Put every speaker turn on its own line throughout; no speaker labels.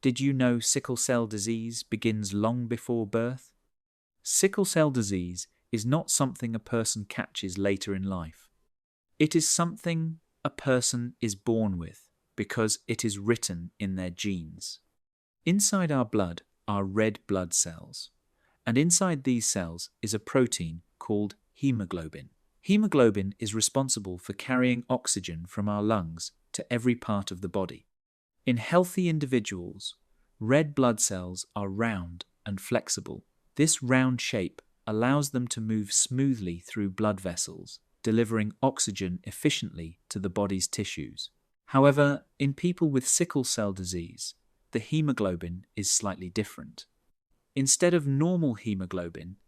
Did you know sickle cell disease begins long before birth? Sickle cell disease is not something a person catches later in life. It is something a person is born with because it is written in their genes. Inside our blood are red blood cells, and inside these cells is a protein called hemoglobin. Hemoglobin is responsible for carrying oxygen from our lungs to every part of the body. In healthy individuals, red blood cells are round and flexible. This round shape allows them to move smoothly through blood vessels, delivering oxygen efficiently to the body's tissues. However, in people with sickle cell disease, the hemoglobin is slightly different. Instead of normal hemoglobin,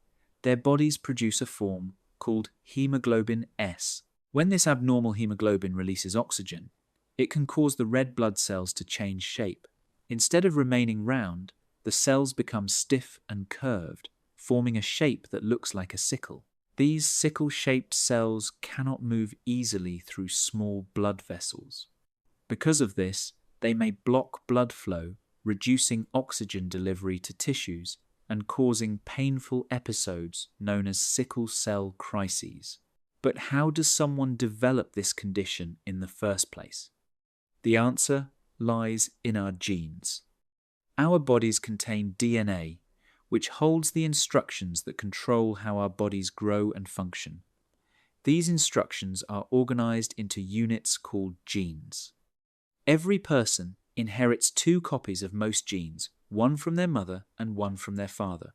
their bodies produce a form called hemoglobin S. When this abnormal hemoglobin releases oxygen, it can cause the red blood cells to change shape. Instead of remaining round, the cells become stiff and curved, forming a shape that looks like a sickle. These sickle-shaped cells cannot move easily through small blood vessels. Because of this, they may block blood flow, reducing oxygen delivery to tissues and causing painful episodes known as sickle cell crises. But how does someone develop this condition in the first place? The answer lies in our genes. Our bodies contain DNA, which holds the instructions that control how our bodies grow and function. These instructions are organized into units called genes. Every person inherits 2 copies of most genes, one from their mother and one from their father.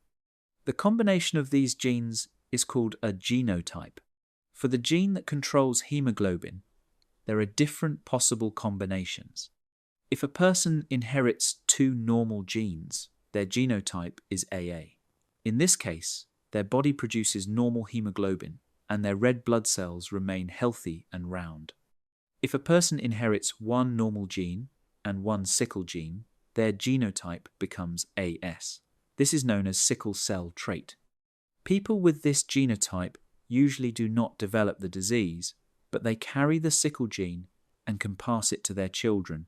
The combination of these genes is called a genotype. For the gene that controls hemoglobin, there are different possible combinations. If a person inherits 2 normal genes, their genotype is AA. In this case, their body produces normal hemoglobin and their red blood cells remain healthy and round. If a person inherits 1 normal gene and 1 sickle gene, their genotype becomes AS. This is known as sickle cell trait. People with this genotype usually do not develop the disease, but they carry the sickle gene and can pass it to their children.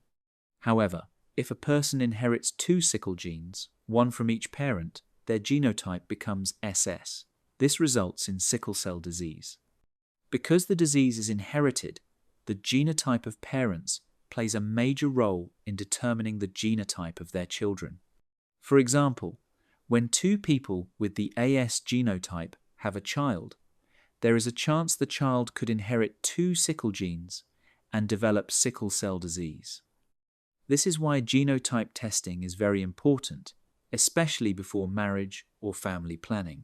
However, if a person inherits 2 sickle genes, one from each parent, their genotype becomes SS. This results in sickle cell disease. Because the disease is inherited, the genotype of parents plays a major role in determining the genotype of their children. For example, when 2 people with the AS genotype have a child, there is a chance the child could inherit 2 sickle genes and develop sickle cell disease. This is why genotype testing is very important, especially before marriage or family planning.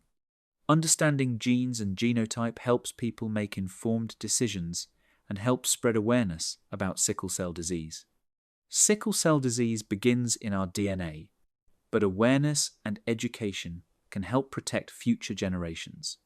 Understanding genes and genotype helps people make informed decisions and helps spread awareness about sickle cell disease. Sickle cell disease begins in our DNA, but awareness and education can help protect future generations.